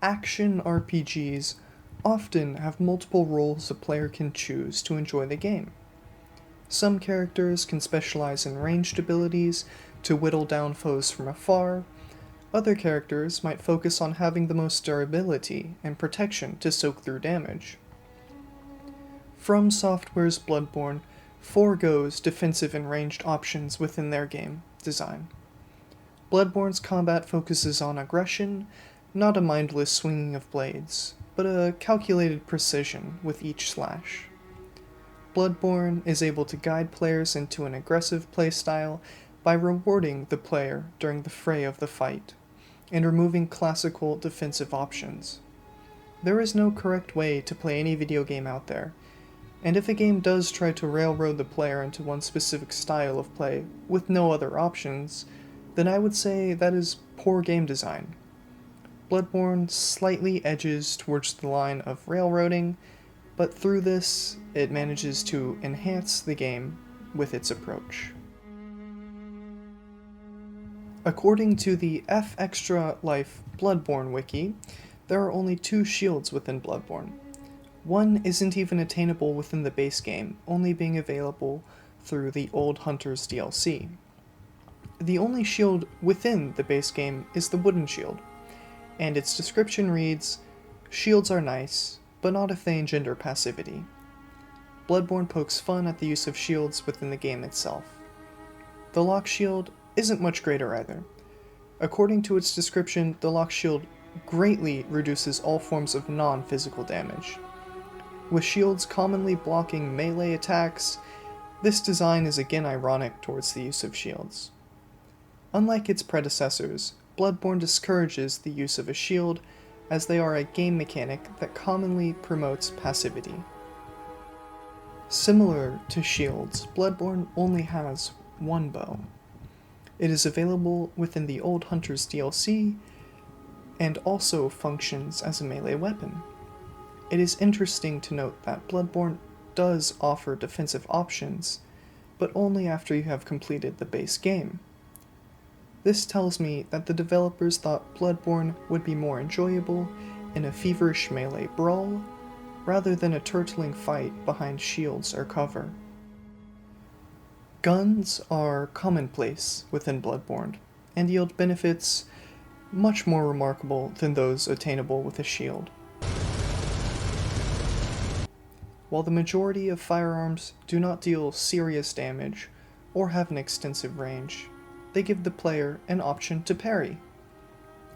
action RPGs often have multiple roles a player can choose to enjoy the game. Some characters can specialize in ranged abilities to whittle down foes from afar. Other characters might focus on having the most durability and protection to soak through damage. FromSoftware's Bloodborne forgoes defensive and ranged options within their game design. Bloodborne's combat focuses on aggression, not a mindless swinging of blades, but a calculated precision with each slash. Bloodborne is able to guide players into an aggressive playstyle by rewarding the player during the fray of the fight, and removing classical defensive options. There is no correct way to play any video game out there, and if a game does try to railroad the player into one specific style of play with no other options, then I would say that is poor game design. Bloodborne slightly edges towards the line of railroading, but through this, it manages to enhance the game with its approach. According to the F Extra Life Bloodborne wiki, there are only 2 shields within Bloodborne. One isn't even attainable within the base game, only being available through the Old Hunters DLC. The only shield within the base game is the wooden shield, and its description reads, "Shields are nice, but not if they engender passivity." Bloodborne pokes fun at the use of shields within the game itself. The lock shield isn't much greater either. According to its description, the lock shield greatly reduces all forms of non-physical damage. With shields commonly blocking melee attacks, this design is again ironic towards the use of shields. Unlike its predecessors, Bloodborne discourages the use of a shield, as they are a game mechanic that commonly promotes passivity. Similar to shields, Bloodborne only has one bow. It is available within the Old Hunters DLC, and also functions as a melee weapon. It is interesting to note that Bloodborne does offer defensive options, but only after you have completed the base game. This tells me that the developers thought Bloodborne would be more enjoyable in a feverish melee brawl, rather than a turtling fight behind shields or cover. Guns are commonplace within Bloodborne, and yield benefits much more remarkable than those attainable with a shield. While the majority of firearms do not deal serious damage or have an extensive range, they give the player an option to parry.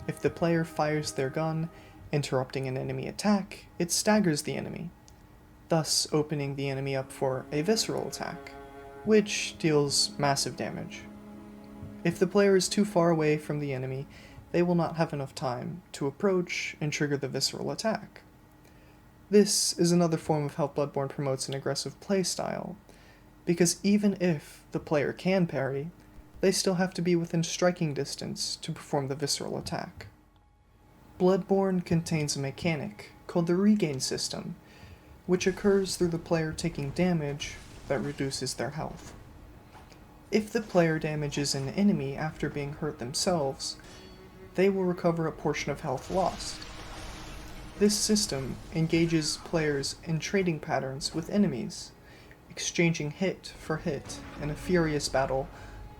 If the player fires their gun, interrupting an enemy attack, it staggers the enemy, thus opening the enemy up for a visceral attack, which deals massive damage. If the player is too far away from the enemy, they will not have enough time to approach and trigger the visceral attack. This is another form of how Bloodborne promotes an aggressive playstyle, because even if the player can parry, they still have to be within striking distance to perform the visceral attack. Bloodborne contains a mechanic called the regain system, which occurs through the player taking damage that reduces their health. If the player damages an enemy after being hurt themselves, they will recover a portion of health lost. This system engages players in trading patterns with enemies, exchanging hit for hit in a furious battle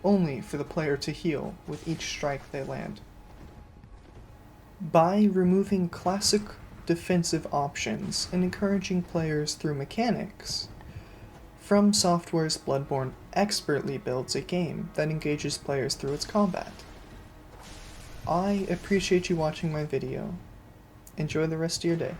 only for the player to heal with each strike they land. By removing classic defensive options and encouraging players through mechanics, FromSoftware's Bloodborne expertly builds a game that engages players through its combat. I appreciate you watching my video. Enjoy the rest of your day.